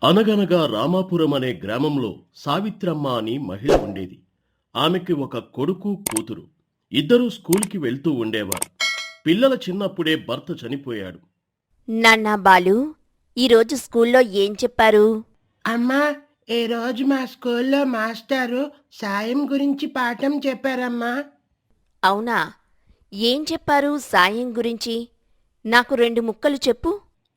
అనగనగా రామాపురం అనే గ్రామంలో సావిత్రమ్మ అని మహిళ ఉండేది. ఆమెకి ఒక కొడుకు, కూతురు. ఇద్దరూ స్కూల్‌కి వెళ్తూ ఉండేవారు. పిల్లల చిన్నప్పుడే భర్త చనిపోయాడు. నాన్నా బాలు, ఈరోజు స్కూల్లో ఏం చెప్పారు? అమ్మా, ఈరోజు మా స్కూల్లో మాస్టారు సాయం గురించి పాఠం చెప్పారమ్మా. అవునా? ఏం చెప్పారు సాయం గురించి? నాకు 2 ముక్కలు చెప్పు.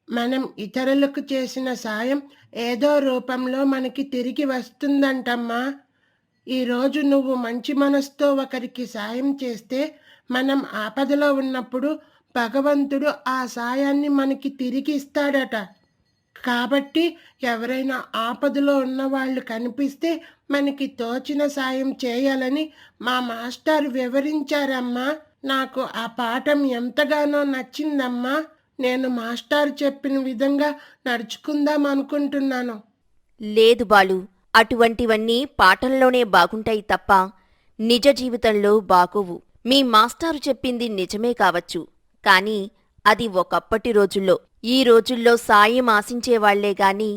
మనం ఇతరులకు చేసిన సాయం ఏదో రూపంలో మనకి తిరిగి వస్తుందంటమ్మా. ఈరోజు నువ్వు మంచి మనసుతో ఒకరికి సాయం చేస్తే మనం ఆపదలో ఉన్నప్పుడు భగవంతుడు ఆ సాయాన్ని మనకి తిరిగి ఇస్తాడట. కాబట్టి ఎవరైనా ఆపదలో ఉన్నవాళ్ళు కనిపిస్తే మనకి తోచిన సాయం చేయాలని మా మాస్టర్ వివరించారమ్మా. నాకు ఆ పాఠం ఎంతగానో నచ్చిందమ్మా. నేను మాస్టర్ చెప్పిన విధంగా నడుచుకుందాం అనుకుంటున్నాను. లేదు బాలు, అటువంటివన్నీ పాఠంలోనే బాగుంటాయి తప్ప నిజ జీవితంలో బాగోవు. మీ మాస్టారు చెప్పింది నిజమే కావచ్చు, కాని అది ఒకప్పటి రోజుల్లో. ఈ రోజుల్లో సాయం ఆశించేవాళ్లే గాని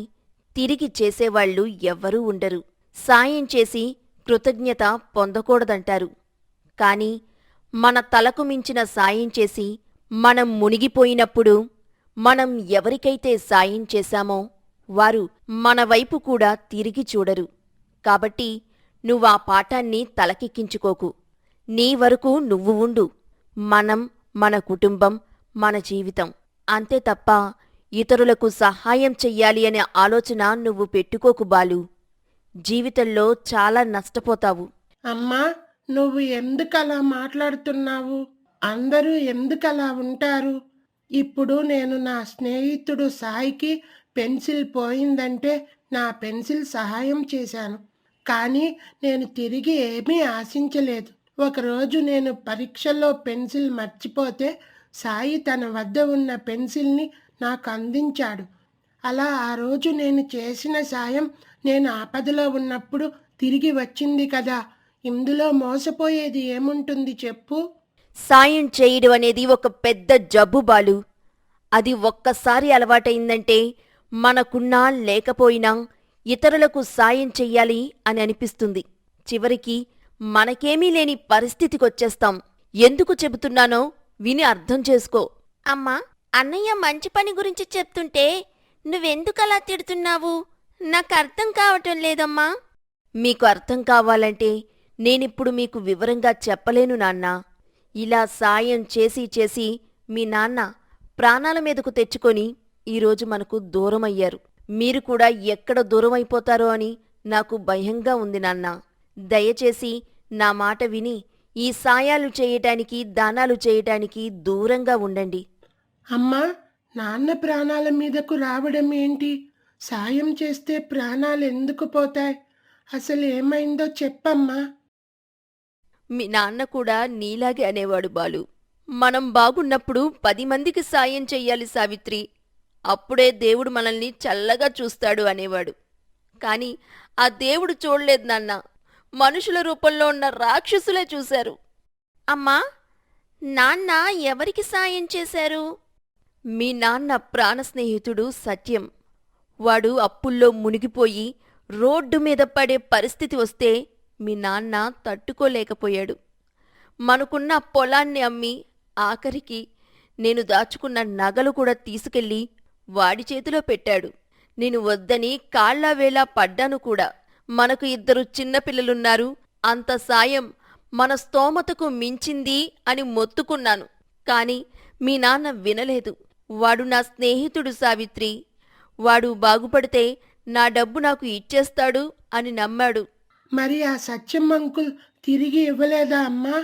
తిరిగి చేసేవాళ్లు ఎవ్వరూ ఉండరు. సాయం చేసి కృతజ్ఞత పొందకూడదంటారు. కాని మన తలకు మించిన సాయం చేసి మనం మునిగిపోయినప్పుడు మనం ఎవరికైతే సాయం చేశామో వారు మన వైపు కూడా తిరిగి చూడరు. కాబట్టి నువ్వా పాఠాన్ని తలకెక్కించుకోకు. నీ వరకు నువ్వు ఉండు. మనం, మన కుటుంబం, మన జీవితం అంతే తప్ప ఇతరులకు సహాయం చెయ్యాలి అనే ఆలోచన నువ్వు పెట్టుకోకు బాలు. జీవితంలో చాలా నష్టపోతావు. అమ్మా, నువ్వు ఎందుకలా మాట్లాడుతున్నావు? అందరూ ఎందుకలా ఉంటారు? ఇప్పుడు నేను నా స్నేహితుడు సాయికి పెన్సిల్ పోయిందంటే నా పెన్సిల్ సహాయం చేశాను. కానీ నేను తిరిగి ఏమీ ఆశించలేదు. ఒకరోజు నేను పరీక్షలో పెన్సిల్ మర్చిపోతే సాయి తన వద్ద ఉన్న పెన్సిల్ని నాకు అందించాడు. అలా ఆ రోజు నేను చేసిన సాయం నేను ఆపదలో ఉన్నప్పుడు తిరిగి వచ్చింది కదా. ఇందులో మోసపోయేది ఏముంటుంది చెప్పు? సాయం చేయడం అనేది ఒక పెద్ద జబ్బు బాలు. అది ఒక్కసారి అలవాటైందంటే మనకున్నా లేకపోయినా ఇతరులకు సాయం చెయ్యాలి అని అనిపిస్తుంది. చివరికి మనకేమీ లేని పరిస్థితికొచ్చేస్తాం. ఎందుకు చెబుతున్నానో విని అర్థం చేసుకో. అమ్మా, అన్నయ్య మంచి పని గురించి చెప్తుంటే నువ్వెందుకలా తిడుతున్నావు? నాకు అర్థం కావటం లేదమ్మా. మీకు అర్థం కావాలంటే నేనిప్పుడు మీకు వివరంగా చెప్పలేను నాన్నా. ఇలా సాయం చేసి చేసి మీ నాన్న ప్రాణాల మీదకు తెచ్చుకొని ఈరోజు మనకు దూరమయ్యారు. మీరు కూడా ఎక్కడ దూరమైపోతారో అని నాకు భయంగా ఉంది నాన్నా. దయచేసి నా మాట విని ఈ సాయాలు చేయటానికి, దానాలు చేయటానికి దూరంగా ఉండండి. అమ్మా, నాన్న ప్రాణాల మీదకు రావడం ఏంటి? సాయం చేస్తే ప్రాణాలు ఎందుకు పోతాయి? అసలు ఏమైందో చెప్పమ్మా. మీ నాన్న కూడా నీలాగే అనేవాడు బాలు. మనం బాగున్నప్పుడు 10 మందికి సాయం చెయ్యాలి సావిత్రి, అప్పుడే దేవుడు మనల్ని చల్లగా చూస్తాడు అనేవాడు. కాని ఆ దేవుడు చూడలేదు నాన్న, మనుషుల రూపంలో ఉన్న రాక్షసులే చూశారు. అమ్మా, నాన్న ఎవరికి సాయం చేశారు? మీ నాన్న ప్రాణస్నేహితుడు సత్యం. వాడు అప్పుల్లో మునిగిపోయి రోడ్డు మీద పడే పరిస్థితి వస్తే మీ నాన్న తట్టుకోలేకపోయాడు. మనకున్న పొలాన్ని అమ్మి ఆఖరికి నేను దాచుకున్న నగలు కూడా తీసుకెళ్లి వాడి చేతిలో పెట్టాడు. నేను వద్దని కాళ్లావేళా పడ్డాను కూడా. మనకు 2 చిన్నపిల్లలున్నారు, అంత సాయం మన స్తోమతకు మించింది అని మొత్తుకున్నాను. కాని మీ నాన్న వినలేదు. వాడు నా స్నేహితుడు సావిత్రి. వాడు బాగుపడితే నా డబ్బు నాకు ఇచ్చేస్తాడు అని నమ్మాడు. మరి ఆ సత్యం అంకుల్ తిరిగి ఇవ్వలేదా అమ్మా?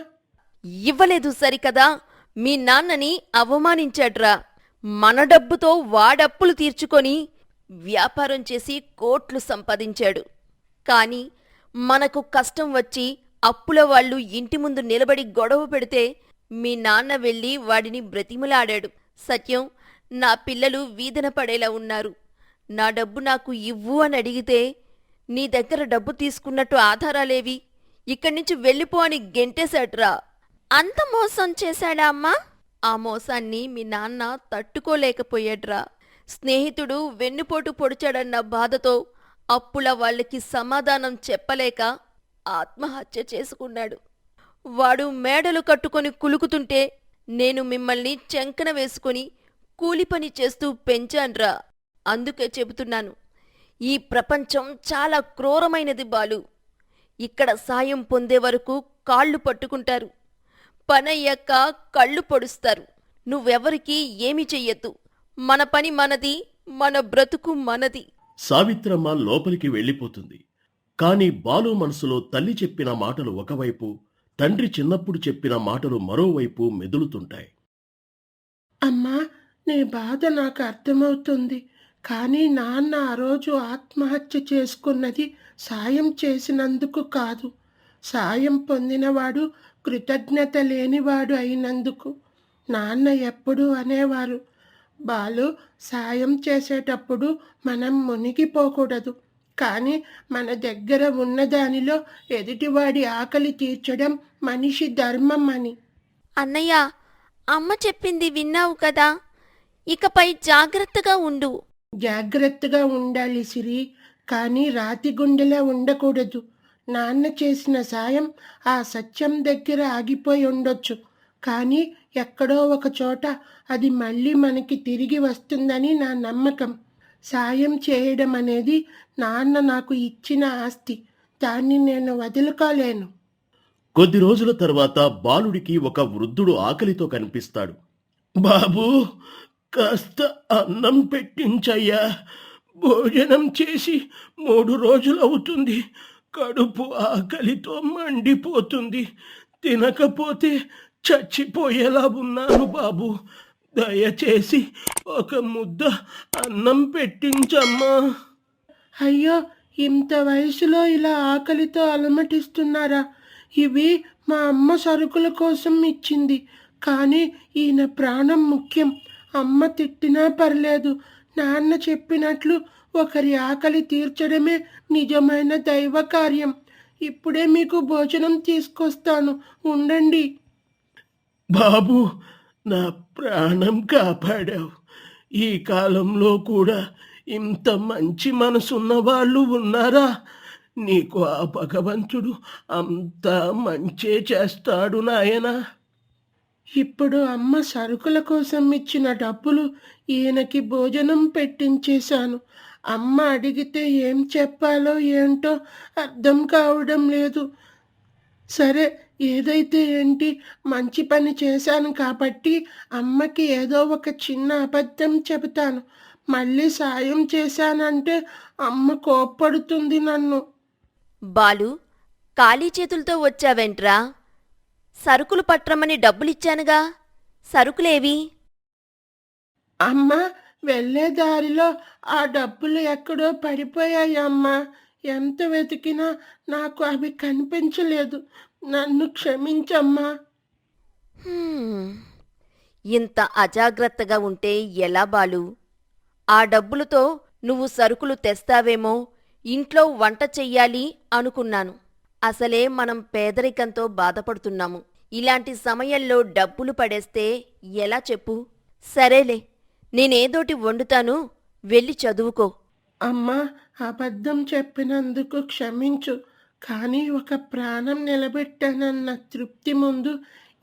ఇవ్వలేదు సరికదా, మీ నాన్నని అవమానించాడ్రా. మన డబ్బుతో వాడప్పులు తీర్చుకొని వ్యాపారం చేసి కోట్లు సంపాదించాడు. కాని మనకు కష్టం వచ్చి అప్పుల వాళ్ళు ఇంటి ముందు నిలబడి గొడవ పెడితే మీ నాన్న వెళ్ళి వాడిని బ్రతిమలాడాడు. సత్యం, నా పిల్లలు వీధన పడేలా ఉన్నారు, నా డబ్బు నాకు ఇవ్వు అని అడిగితే నీ దగ్గర డబ్బు తీసుకున్నట్టు ఆధారాలేవి, ఇక్కడ్నించి వెళ్ళిపో అని గెంటేశాడ్రా. అంత మోసం చేశాడా అమ్మా? ఆ మోసాన్ని మీ నాన్న తట్టుకోలేకపోయాడ్రా. స్నేహితుడు వెన్నుపోటు పొడిచాడన్న బాధతో అప్పుల వాళ్ళకి సమాధానం చెప్పలేక ఆత్మహత్య చేసుకున్నాడు. వాడు మేడలు కట్టుకొని కులుకుతుంటే నేను మిమ్మల్ని చెంకన వేసుకుని కూలిపని చేస్తూ పెంచాన్రా. అందుకే చెబుతున్నాను, ఈ ప్రపంచం చాలా క్రూరమైనది బాలు. ఇక్కడ సాయం పొందే వరకు కాళ్ళు పట్టుకుంటారు, పనయ్యాక కళ్ళు పొడుస్తారు. నువ్వెవరికీ ఏమీ చెయ్యొద్దు. మన పని మనది, మన బ్రతుకు మనది. సావిత్రమ్మ లోపలికి వెళ్ళిపోతుంది. కాని బాలు మనసులో తల్లి చెప్పిన మాటలు ఒకవైపు, తండ్రి చిన్నప్పుడు చెప్పిన మాటలు మరోవైపు మెదులుతుంటాయి. అమ్మా, నీ బాధ నాకు అర్థమవుతుంది. కానీ నాన్న ఆ రోజు ఆత్మహత్య చేసుకున్నది సాయం చేసినందుకు కాదు, సాయం పొందినవాడు కృతజ్ఞత లేనివాడు అయినందుకు. నాన్న ఎప్పుడూ అనేవారు, బాలు, సాయం చేసేటప్పుడు మనం మునిగిపోకూడదు, కానీ మన దగ్గర ఉన్నదానిలో ఎదుటివాడి ఆకలి తీర్చడం మనిషి ధర్మం అని. అన్నయ్య, అమ్మ చెప్పింది విన్నావు కదా, ఇకపై జాగ్రత్తగా ఉండు. జాగ్రత్తగా ఉండాలి సిరి, కానీ రాతి గుండెలా ఉండకూడదు. నాన్న చేసిన సాయం ఆ సత్యం దగ్గర ఆగిపోయి ఉండొచ్చు, కానీ ఎక్కడో ఒక చోట అది మళ్ళీ మనకి తిరిగి వస్తుందని నా నమ్మకం. సాయం చేయడం అనేది నాన్న నాకు ఇచ్చిన ఆస్తి, దాన్ని నేను వదులుకోలేను. కొద్ది రోజుల తర్వాత బాలుడికి ఒక వృద్ధుడు ఆకలితో కనిపిస్తాడు. బాబూ, కాస్త అన్నం పెట్టించయ్యా. భోజనం చేసి 3 రోజులవుతుంది. కడుపు ఆకలితో మండిపోతుంది. తినకపోతే చచ్చిపోయేలా ఉన్నాను బాబు. దయచేసి ఒక ముద్ద అన్నం పెట్టించమ్మా. అయ్యో, ఇంత వయసులో ఇలా ఆకలితో అలమటిస్తున్నారా? ఇవి మా అమ్మ సరుకుల కోసం ఇచ్చింది, కానీ ఈయన ప్రాణం ముఖ్యం. అమ్మ తిట్టినా పర్లేదు, నాన్న చెప్పినట్లు ఒకరి ఆకలి తీర్చడమే నిజమైన దైవ కార్యం. ఇప్పుడే మీకు భోజనం తీసుకొస్తాను, ఉండండి. బాబు, నా ప్రాణం కాపాడావు. ఈ కాలంలో కూడా ఇంత మంచి మనసున్న వాళ్ళు ఉన్నారా? నీకు ఆ భగవంతుడు అంతా మంచే చేస్తాడు నాయనా. ఇప్పుడు అమ్మ సరుకుల కోసం ఇచ్చిన డబ్బులు ఈయనకి భోజనం పెట్టించేశాను. అమ్మ అడిగితే ఏం చెప్పాలో ఏంటో అర్థం కావడం లేదు. సరే, ఏదైతే ఏంటి, మంచి పని చేశాను కాబట్టి అమ్మకి ఏదో ఒక చిన్న అబద్ధం చెబుతాను. మళ్ళీ సాయం చేశానంటే అమ్మ కోప్పడుతుంది నన్ను. బాలు, ఖాళీ చేతులతో వచ్చావేంట్రా? సరుకులు పట్రమని డబ్బులిచ్చానుగా, సరుకులేవి? అమ్మ, వెళ్ళే దారిలో ఆ డబ్బులు ఎక్కడో పడిపోయాయి అమ్మా. ఎంత వెతికినా నాకు అవి కనిపించలేదు. నన్ను క్షమించమ్మా. ఇంత అజాగ్రత్తగా ఉంటే ఎలా బాలు? ఆ డబ్బులతో నువ్వు సరుకులు తెస్తావేమో, ఇంట్లో వంట చెయ్యాలి అనుకున్నాను. అసలే మనం పేదరికంతో బాధపడుతున్నాము. ఇలాంటి సమయంలో డబ్బులు పడేస్తే ఎలా చెప్పు? సరేలే, నేనేదోటి వండుతాను, వెళ్ళి చదువుకో. అమ్మా, అబద్ధం చెప్పినందుకు క్షమించు, కానీ ఒక ప్రాణం నిలబెట్టానన్న తృప్తి ముందు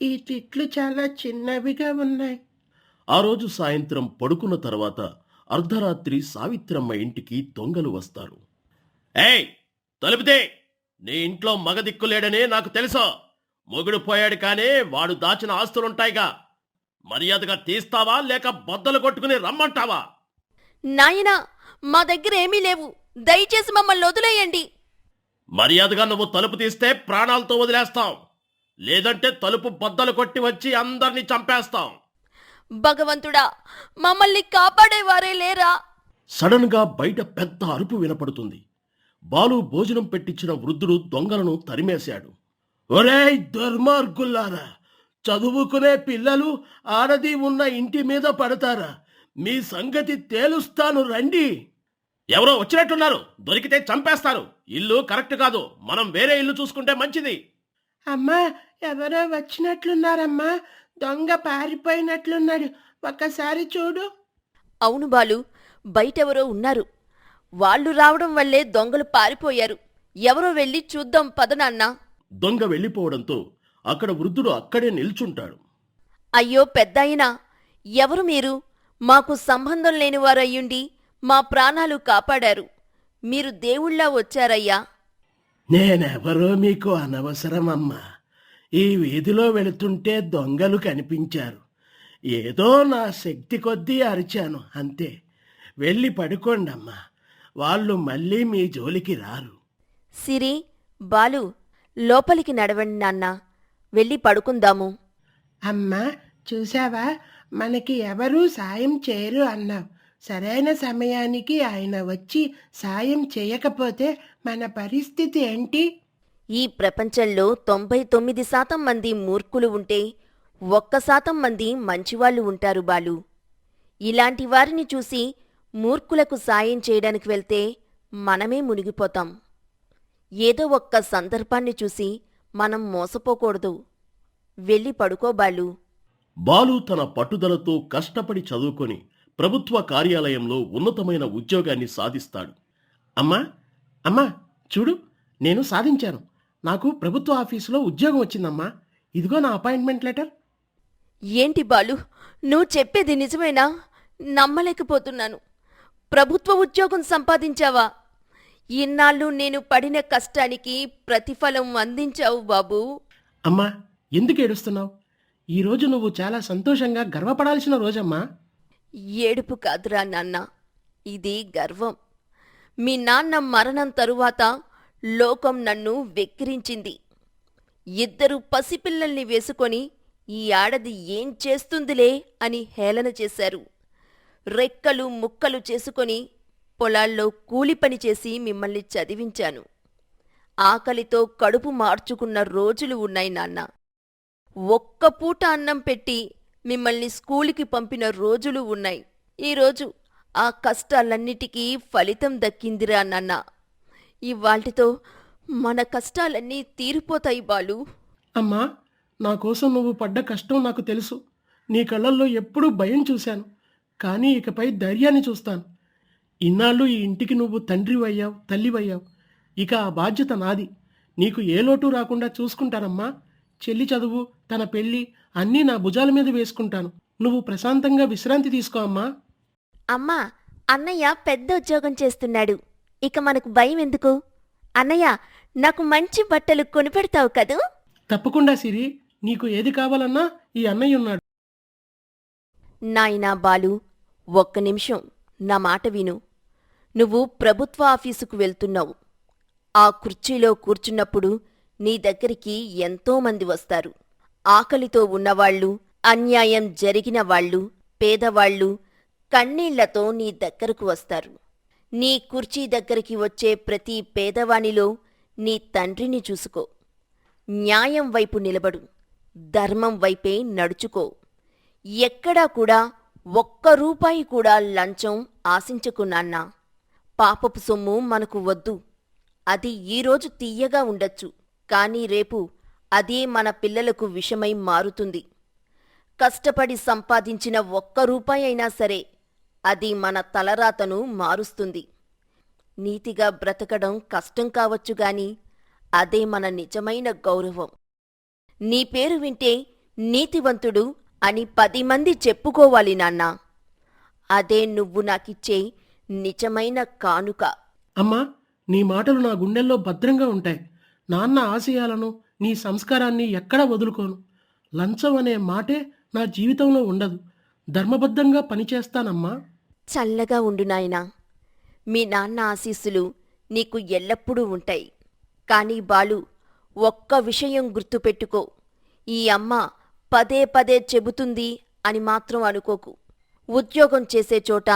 ఈ తిట్లు చాలా చిన్నవిగా ఉన్నాయి. ఆ రోజు సాయంత్రం పడుకున్న తర్వాత అర్ధరాత్రి సావిత్రమ్మ ఇంటికి దొంగలు వస్తారు. ఏయ్, తలుపుతే! నీ ఇంట్లో మగ దిక్కులేడనే నాకు తెలుసా. మొగుడు పోయాడు కానీ వాడు దాచిన ఆస్తులుంటాయిగా. మర్యాదగా తీస్తావా లేక బద్దలు కొట్టుకుని రమ్మంటావా? నాయనా, మా దగ్గర ఏమీ లేవు, దయచేసి మమ్మల్ని వదిలేయండి. మర్యాదగా నువ్వు తలుపు తీస్తే ప్రాణాలతో వదిలేస్తాం, లేదంటే తలుపు బద్దలు కొట్టి వచ్చి అందరినీ చంపేస్తాం. భగవంతుడా, మమ్మల్ని కాపాడేవారే లేరా? సడన్ గా బయట పెద్ద అరుపు వినపడుతుంది. బాలు భోజనం పెట్టించిన వృద్ధుడు దొంగలను తరిమేశాడు. ఒరేయ్ దుర్మార్గుల్లారా, చదువుకునే పిల్లలు ఆడది ఉన్న ఇంటి మీద పడతారా? మీ సంగతి తేలుస్తాను రండి. ఎవరో వచ్చినట్టున్నారు, దొరికితే చంపేస్తారు. ఇల్లు కరెక్ట్ కాదు, మనం వేరే ఇల్లు చూసుకుంటే మంచిది. అమ్మా, ఎవరో వచ్చినట్లున్నారమ్మా. దొంగ పారిపోయినట్లున్నాడు, ఒక్కసారి చూడు. అవును బాలు, బయటెవరో ఉన్నారు. వాళ్ళు రావడం వల్లే దొంగలు పారిపోయారు. ఎవరో వెళ్ళి చూద్దాం పద నాన్నా. దొంగ వెళ్ళిపోవడంతో అక్కడ వృద్ధుడు అక్కడే నిల్చుంటాడు. అయ్యో పెద్దాయినా, ఎవరు మీరు? మాకు సంబంధం లేనివారయ్యుండి మా ప్రాణాలు కాపాడారు. మీరు దేవుళ్ళా వచ్చారయ్యా. నేనెవరో మీకు అనవసరమమ్మా. ఈ వీధిలో వెళుతుంటే దొంగలు కనిపించారు. ఏదో నా శక్తి కొద్దీ అరిచాను అంతే. వెళ్ళి పడుకోండమ్మా, వాళ్ళు మళ్ళీ మీ జోలికి రారు. సిరి, బాలు, లోపలికి నడవండి నాన్నా. వెళ్ళి పడుకుందాము. అమ్మా, చూసావా, మనకి ఎవరూ సాయం చేయరు అన్నావు. సరైన సమయానికి ఆయన వచ్చి సాయం చేయకపోతే మన పరిస్థితి ఏంటి? ఈ ప్రపంచంలో 99% మంది మూర్ఖులు ఉంటే 1% మంది మంచివాళ్లు ఉంటారు బాలు. ఇలాంటి వారిని చూసి మూర్ఖులకు సాయం చేయడానికి వెళ్తే మనమే మునిగిపోతాం. ఏదో ఒక్క సందర్భాన్ని చూసి మనం మోసపోకూడదు. వెళ్ళి పడుకో బాలు. బాలు తన పట్టుదలతో కష్టపడి చదువుకొని ప్రభుత్వ కార్యాలయంలో ఉన్నతమైన ఉద్యోగాన్ని సాధిస్తాడు. అమ్మా అమ్మా చూడు, నేను సాధించాను. నాకు ప్రభుత్వ ఆఫీసులో ఉద్యోగం వచ్చిందమ్మా. ఇదిగో నా అపాయింట్మెంట్ లెటర్. ఏంటి బాలు, నువ్వు చెప్పేది నిజమేనా? నమ్మలేకపోతున్నాను. ప్రభుత్వ ఉద్యోగం సంపాదించావా? ఇన్నాళ్ళు నేను పడిన కష్టానికి ప్రతిఫలం అందించావు బాబూ. అమ్మా, ఎందుకు ఏడుస్తున్నావు? ఈరోజు నువ్వు చాలా సంతోషంగా గర్వపడాల్సిన రోజమ్మా. ఏడుపు కాదురా నాన్న, ఇది గర్వం. మీ నాన్న మరణం తరువాత లోకం నన్ను వెక్కిరించింది. 2 పసిపిల్లల్ని వేసుకొని ఈ ఆడది ఏం చేస్తుందిలే అని హేళన చేశారు. రెక్కలు ముక్కలు చేసుకొని పొలాల్లో కూలిపని చేసి మిమ్మల్ని చదివించాను. ఆకలితో కడుపు మార్చుకున్న రోజులు ఉన్నాయి నాన్న. ఒక్క పూట అన్నం పెట్టి మిమ్మల్ని స్కూలుకి పంపిన రోజులు ఉన్నాయి. ఈరోజు ఆ కష్టాలన్నిటికీ ఫలితం దక్కిందిరా నాన్న. ఇవాళ్టితో మన కష్టాలన్నీ తీరిపోతాయి బాలు. అమ్మా, నా కోసం నువ్వు పడ్డ కష్టం నాకు తెలుసు. నీ కళ్ళల్లో ఎప్పుడూ భయం చూశాను, కానీ ఇకపై ధైర్యాన్ని చూస్తాను. ఇన్నాళ్ళు ఈ ఇంటికి నువ్వు తండ్రివయ్యావు, తల్లివయ్యావు. ఇక ఆ బాధ్యత నాది. నీకు ఏ లోటు రాకుండా చూసుకుంటానమ్మా. చెల్లి చదువు, తన పెళ్ళి అన్నీ నా భుజాల మీద వేసుకుంటాను. నువ్వు ప్రశాంతంగా విశ్రాంతి తీసుకో అమ్మా. అమ్మా, అన్నయ్య పెద్ద ఉద్యోగం చేస్తున్నాడు. ఇక మనకు భయం ఎందుకు? అన్నయ్య, నాకు మంచి బట్టలు కొనిపెడతావు కదూ? తప్పకుండా సిరి, నీకు ఏది కావాలన్నా ఈ అన్నయ్య ఉన్నాడు. నాయనా బాలు, ఒక్క నిమిషం నా మాట విను. నువ్వు ప్రభుత్వ ఆఫీసుకు వెళ్తున్నావు. ఆ కుర్చీలో కూర్చున్నప్పుడు నీ దగ్గరికి ఎంతోమంది వస్తారు. ఆకలితో ఉన్నవాళ్లు, అన్యాయం జరిగిన వాళ్ళు, పేదవాళ్లు కన్నీళ్లతో నీ దగ్గరకు వస్తారు. నీ కుర్చీ దగ్గరికి వచ్చే ప్రతి పేదవానిలో నీ తండ్రిని చూసుకో. న్యాయం వైపు నిలబడు, ధర్మం వైపే నడుచుకో. ఎక్కడా కూడా ₹1 కూడా లంచం ఆశించకు నాన్నా. పాపపు సొమ్ము మనకు వద్దు. అది ఈరోజు తీయగా ఉండొచ్చు, కానీ రేపు అదే మన పిల్లలకు విషమై మారుతుంది. కష్టపడి సంపాదించిన ₹1 అయినా సరే అది మన తలరాతను మారుస్తుంది. నీతిగా బ్రతకడం కష్టం కావచ్చుగాని అదే మన నిజమైన గౌరవం. నీ పేరు వింటే నీతివంతుడు అని 10 మంది చెప్పుకోవాలి నాన్నా. అదే నువ్వు నాకిచ్చే నిజమైన కానుక. అమ్మా, నీ మాటలు నా గుండెల్లో భద్రంగా ఉంటాయి. నాన్న ఆశయాలను, నీ సంస్కారాన్ని ఎక్కడా వదులుకోను. లంచం అనే మాటే నా జీవితంలో ఉండదు. ధర్మబద్ధంగా పనిచేస్తానమ్మా. చల్లగా ఉండు నాయనా. మీ నాన్న ఆశీస్సులు నీకు ఎల్లప్పుడూ ఉంటాయి. కానీ బాలు, ఒక్క విషయం గుర్తుపెట్టుకో. ఈ అమ్మ పదే పదే చెబుతుంది అని మాత్రం అనుకోకు. ఉద్యోగం చేసే చోట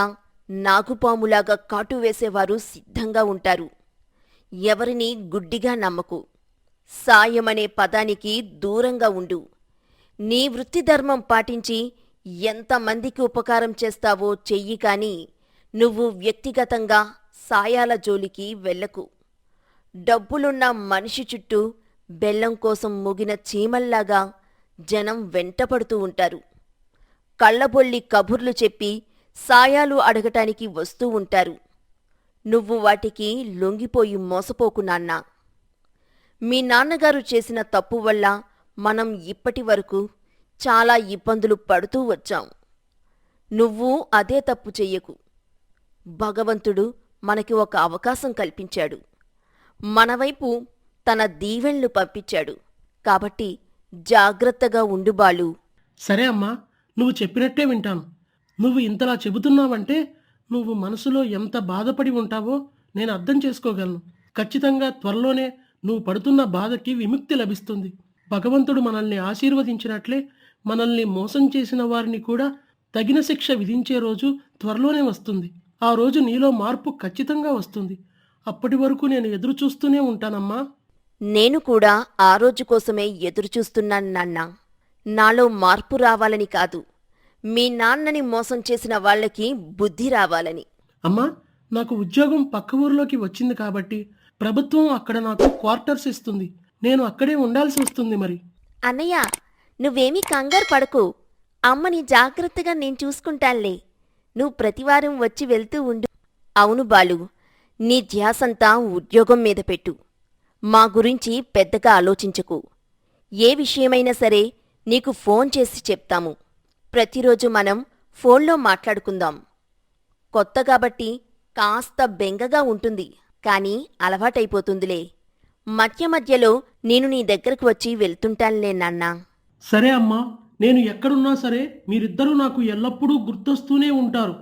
నాగుపాములాగా కాటు వేసేవారు సిద్ధంగా ఉంటారు. ఎవరినీ గుడ్డిగా నమ్మకు. సాయమనే పదానికి దూరంగా ఉండు. నీ వృత్తిధర్మం పాటించి ఎంతమందికి ఉపకారం చేస్తావో చెయ్యి, కాని నువ్వు వ్యక్తిగతంగా సాయాల జోలికి వెళ్ళకు. డబ్బులున్న మనిషి చుట్టూ బెల్లం కోసం ముగిన చీమల్లాగా జనం వెంటపడుతూ ఉంటారు. కళ్ళబొల్లి కబుర్లు చెప్పి సాయాలు అడగటానికి వస్తూ ఉంటారు. నువ్వు వాటికి లొంగిపోయి మోసపోకు నాన్నా. మీ నాన్నగారు చేసిన తప్పు వల్ల మనం ఇప్పటి వరకు చాలా ఇబ్బందులు పడుతూ వచ్చాం. నువ్వు అదే తప్పు చెయ్యకు. భగవంతుడు మనకి ఒక అవకాశం కల్పించాడు. మనవైపు తన దీవెనలు పంపించాడు. కాబట్టి జాగ్రత్తగా ఉండు బాలు. సరే అమ్మా, నువ్వు చెప్పినట్టే వింటాను. నువ్వు ఇంతలా చెబుతున్నావంటే నువ్వు మనసులో ఎంత బాధపడి ఉంటావో నేను అర్థం చేసుకోగలను. ఖచ్చితంగా త్వరలోనే నువ్వు పడుతున్న బాధకి విముక్తి లభిస్తుంది. భగవంతుడు మనల్ని ఆశీర్వదించినట్లే మనల్ని మోసం చేసిన వారిని కూడా తగిన శిక్ష విధించే రోజు త్వరలోనే వస్తుంది. ఆ రోజు నీలో మార్పు ఖచ్చితంగా వస్తుంది. అప్పటి వరకు నేను ఎదురు చూస్తూనే ఉంటానమ్మా. నేను కూడా ఆ రోజు కోసమే ఎదురుచూస్తున్నాను నాన్నా. నాలో మార్పు రావాలని కాదు, మీ నాన్నని మోసం చేసిన వాళ్ళకి బుద్ధి రావాలని. అమ్మా, నాకు ఉద్యోగం పక్క ఊరిలోకి వచ్చింది కాబట్టి ప్రభుత్వం అక్కడ నాకు క్వార్టర్స్ ఇస్తుంది. నేను అక్కడే ఉండాల్సి వస్తుంది. మరి అన్నయ్య, నువ్వేమీ కంగారు పడకు. అమ్మని జాగ్రత్తగా నేను చూసుకుంటానులే. నువ్వు ప్రతివారం వచ్చి వెళ్తూ ఉండు. అవును బాలు, నీ ధ్యాసంతా ఉద్యోగం మీద పెట్టు. మా గురించి పెద్దగా ఆలోచించకు. ఏ విషయమైనా సరే నీకు ఫోన్ చేసి చెప్తాము. ప్రతిరోజు మనం ఫోన్లో మాట్లాడుకుందాం. కొత్త కాబట్టి కాస్త బెంగగా ఉంటుంది, కానీ అలవాటైపోతుందిలే. మధ్య మధ్యలో నేను నీ దగ్గరకు వచ్చి వెళ్తుంటానులే నాన్నా. సరే అమ్మా, నేను ఎక్కడున్నా సరే మీరిద్దరూ నాకు ఎల్లప్పుడూ గుర్తొస్తూనే ఉంటారు.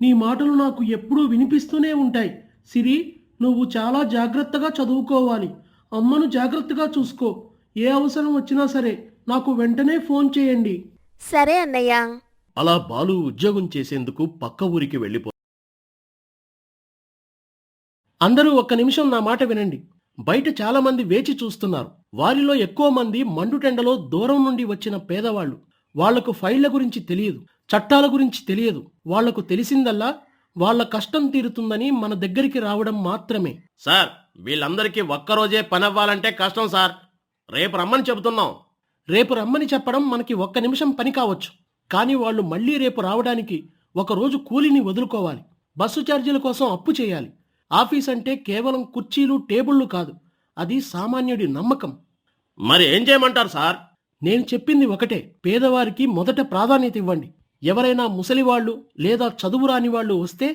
నీ మాటలు నాకు ఎప్పుడూ వినిపిస్తూనే ఉంటాయి. సిరి, నువ్వు చాలా జాగ్రత్తగా చదువుకోవాలి. అమ్మను జాగ్రత్తగా చూసుకో. ఏ అవసరం వచ్చినా సరే నాకు వెంటనే ఫోన్ చేయండి. సరే అన్నయ్య. అలా బాలు ఉద్యోగం చేసేందుకు పక్క ఊరికి వెళ్ళిపో. అందరూ ఒక్క నిమిషం నా మాట వినండి. బయట చాలా మంది వేచి చూస్తున్నారు. వారిలో ఎక్కువ మంది మండుటెండలో దూరం నుండి వచ్చిన పేదవాళ్లు. వాళ్లకు ఫైళ్ల గురించి తెలియదు, చట్టాల గురించి తెలియదు. వాళ్లకు తెలిసిందల్లా వాళ్ల కష్టం తీరుతుందని మన దగ్గరికి రావడం మాత్రమే. సార్, వీళ్ళందరికీ ఒక్కరోజే పని అవ్వాలంటే కష్టం సార్. రేపు రమ్మని చెబుతున్నాం. రేపు రమ్మని చెప్పడం మనకి ఒక్క నిమిషం పని కావచ్చు. కానీ వాళ్ళు మళ్లీ రేపు రావడానికి ఒకరోజు కూలీని వదులుకోవాలి. బస్సు ఛార్జీల కోసం అప్పు చేయాలి. ఆఫీస్ అంటే కేవలం కుర్చీలు టేబుళ్లు కాదు, అది సామాన్యుడి నమ్మకం. మరి ఏం చేయమంటారు సార్? నేను చెప్పింది ఒకటే, పేదవారికి మొదట ప్రాధాన్యత ఇవ్వండి. ఎవరైనా ముసలివాళ్లు లేదా చదువు రాని వాళ్ళు వస్తే